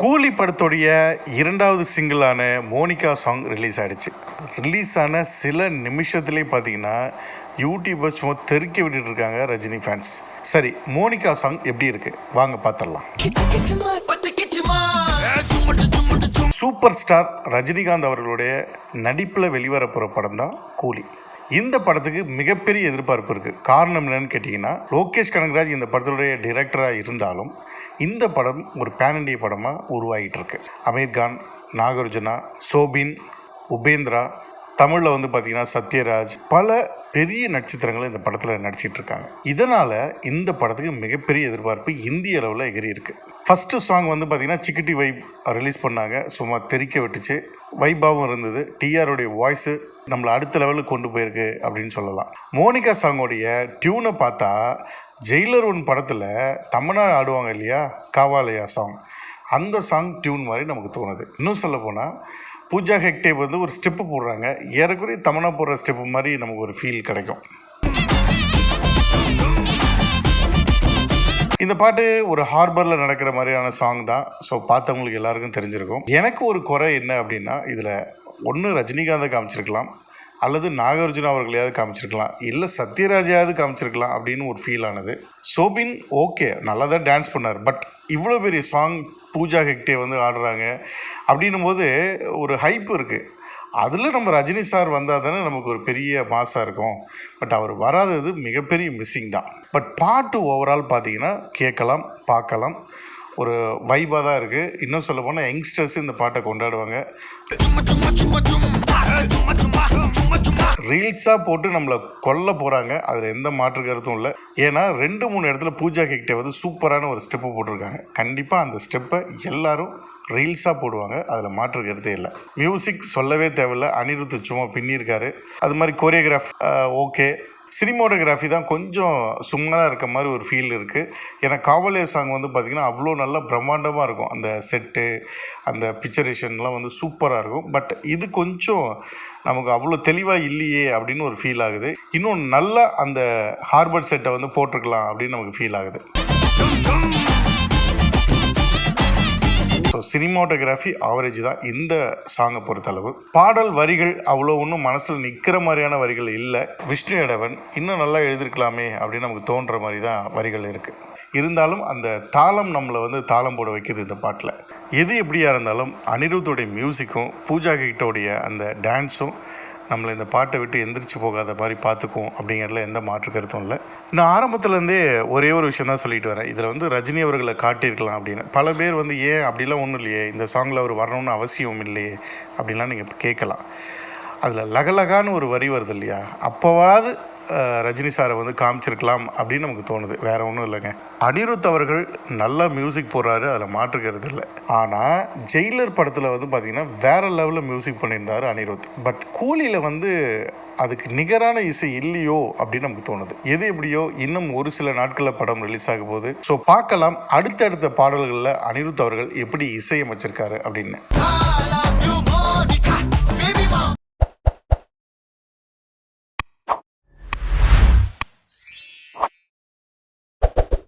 கூலி படத்துடைய இரண்டாவது சிங்கிளான மோனிகா சாங் ரிலீஸ் ஆகிடுச்சு. ரிலீஸ் ஆன சில நிமிஷத்துலேயே பார்த்தீங்கன்னா யூடியூபர்ஸ் சும்மா தெருக்கி விட்டுட்டு இருக்காங்க ரஜினி ஃபேன்ஸ். சரி, மோனிகா சாங் எப்படி இருக்கு வாங்க பார்த்துடலாம். சூப்பர் ஸ்டார் ரஜினிகாந்த் அவர்களுடைய நடிப்பில் வெளிவர போகிற படம் தான் கூலி. இந்த படத்துக்கு மிகப்பெரிய எதிர்பார்ப்பு இருக்குது. காரணம் என்னன்னு கேட்டிங்கன்னா, லோகேஷ் கனகராஜ் இந்த படத்துடைய டைரக்டராக இருந்தாலும் இந்த படம் ஒரு பேன் இண்டியா படமாக உருவாகிட்டு இருக்கு. அமீர் கான், நாகார்ஜுனா, சோபின், உபேந்திரா, தமிழில் பார்த்திங்கன்னா சத்யராஜ், பல பெரிய நட்சத்திரங்கள் இந்த படத்தில் நடிச்சிட்டு இருக்காங்க. இதனால் இந்த படத்துக்கு மிகப்பெரிய எதிர்பார்ப்பு இந்திய அளவில் எகிரி இருக்குது. ஃபஸ்ட்டு சாங் பார்த்திங்கன்னா சிக்கிட்டி வைப் ரிலீஸ் பண்ணாங்க. சும்மா தெறிக்க விட்டுச்சு. வைபாவும் இருந்தது. டிஆருடைய வாய்ஸு நம்மளை அடுத்த லெவலுக்கு கொண்டு போயிருக்கு அப்படின்னு சொல்லலாம். மோனிகா சாங்கோடைய டியூனை பார்த்தா ஜெயிலர் 1 படத்தில் தமிழ்நாடு ஆடுவாங்க இல்லையா, காவாலயா சாங், அந்த சாங் டியூன் மாதிரி நமக்கு தோணுது. இன்னும் சொல்ல போனால் பூஜா ஹெக்டே ஒரு ஸ்டெப்பு போடுறாங்க. ஏறக்குறைய தமிழா போடுற ஸ்டெப்பு மாதிரி நமக்கு ஒரு ஃபீல் கிடைக்கும். இந்த பாட்டு ஒரு ஹார்பரில் நடக்கிற மாதிரியான சாங் தான். ஸோ பார்த்தவங்களுக்கு எல்லாருக்கும் தெரிஞ்சிருக்கும். எனக்கு ஒரு குறை என்ன அப்படின்னா, இதில் ஒன்று ரஜினிகாந்தை காமிச்சிருக்கலாம், அல்லது நாகார்ஜுனா அவர்களையாவது காமிச்சிருக்கலாம், இல்லை சத்யராஜாவது காமிச்சிருக்கலாம் அப்படின்னு ஒரு ஃபீல் ஆனது. சோபின் ஓகே, நல்லா தான் டான்ஸ் பண்ணார். பட் இவ்வளோ பெரிய சாங் பூஜா ஹெக்டே ஆடுறாங்க அப்படின்னும் போது ஒரு ஹைப் இருக்குது. அதில் நம்ம ரஜினி சார் வந்தால் தானே நமக்கு ஒரு பெரிய மாசாக இருக்கும். பட் அவர் வராதது மிகப்பெரிய மிஸ்ஸிங் தான். பட் பாட்டு ஓவரால் பார்த்தீங்கன்னா கேட்கலாம், பார்க்கலாம், ஒரு வைபாக தான் இருக்குது. இன்னும் சொல்ல போனால் யங்ஸ்டர்ஸ் இந்த பாட்டை கொண்டாடுவாங்க. ரீல்ஸாக போட்டு நம்மளை கொல்ல போகிறாங்க, அதில் எந்த மாற்று கருத்தும் இல்லை. ஏன்னா 2-3 இடத்துல பூஜா ஹெக்டே சூப்பரான ஒரு ஸ்டெப்பு போட்டிருக்காங்க. கண்டிப்பாக அந்த ஸ்டெப்பை எல்லாரும் ரீல்ஸாக போடுவாங்க, அதில் மாற்று கருத்தே இல்லை. மியூசிக் சொல்லவே தேவையில்லை, அனிருத் சும்மா பின்னியிருக்காரு. அது மாதிரி கோரியோகிராஃப் ஓகே. சினிமோட்டோகிராஃபி தான் கொஞ்சம் சும்மராக இருக்க மாதிரி ஒரு ஃபீல் இருக்குது. ஏன்னா காவலே சாங் பார்த்திங்கன்னா அவ்வளோ நல்லா பிரம்மாண்டமாக இருக்கும். அந்த செட்டு, அந்த பிக்சரேஷன்லாம் சூப்பராக இருக்கும். பட் இது கொஞ்சம் நமக்கு அவ்வளோ தெளிவாக இல்லையே அப்படின்னு ஒரு ஃபீல் ஆகுது. இன்னும் நல்லா அந்த ஹார்பர் செட்டை போட்டிருக்கலாம் அப்படின்னு நமக்கு ஃபீல் ஆகுது. ஸோ சினிமாட்டோகிராஃபி ஆவரேஜ் தான் இந்த சாங்கை பொறுத்தளவு. பாடல் வரிகள் அவ்வளோ ஒன்றும் மனசில் நிற்கிற மாதிரியான வரிகள் இல்லை. விஷ்ணு எடவன் இன்னும் நல்லா எழுதியிருக்கலாமே அப்படின்னு நமக்கு தோன்ற மாதிரி தான் வரிகள் இருக்குது. இருந்தாலும் அந்த தாளம் நம்மளை தாளம் போட வைக்கிது இந்த பாட்டில். எது எப்படியா இருந்தாலும் அனிருத்தோடைய மியூசிக்கும் பூஜா ஹெக்டேவுடைய அந்த டான்ஸும் நம்மளை இந்த பாட்டை விட்டு எந்திரிச்சு போகாத மாதிரி பார்த்துக்கும் அப்படிங்கிறதுல எந்த மாற்று கருத்தும் இல்லை. நான் ஆரம்பத்துலேருந்தே ஒரே ஒரு விஷயம் தான் சொல்லிட்டு வரேன். இதில் ரஜினி அவர்களை காட்டியிருக்கலாம் அப்படின்னு. பல பேர் ஏன் அப்படிலாம் ஒன்றும் இல்லையே, இந்த சாங்கில் அவர் வரணும்னு அவசியம் இல்லையே அப்படின்லாம் நீங்கள் கேட்கலாம். அதில் லகலகான்னு ஒரு வரி வருது இல்லையா, அப்போவாது ரஜினி சாரை காமிச்சிருக்கலாம் அப்படின்னு நமக்கு தோணுது. வேறு ஒன்றும் இல்லைங்க. அனிருத் அவர்கள் நல்லா மியூசிக் போடுறாரு, அதில் மாற்றுக்கிறது இல்லை. ஆனால் ஜெயிலர் படத்தில் பார்த்திங்கன்னா வேறு லெவலில் மியூசிக் பண்ணியிருந்தார் அனிருத். பட் கூலியில் அதுக்கு நிகரான இசை இல்லையோ அப்படின்னு நமக்கு தோணுது. எது எப்படியோ இன்னும் ஒரு சில நாட்களில் படம் ரிலீஸ் ஆக போகுது. ஸோ பார்க்கலாம் அடுத்தடுத்த பாடல்களில் அனிருத் அவர்கள் எப்படி இசையமைச்சிருக்காரு அப்படின்னு.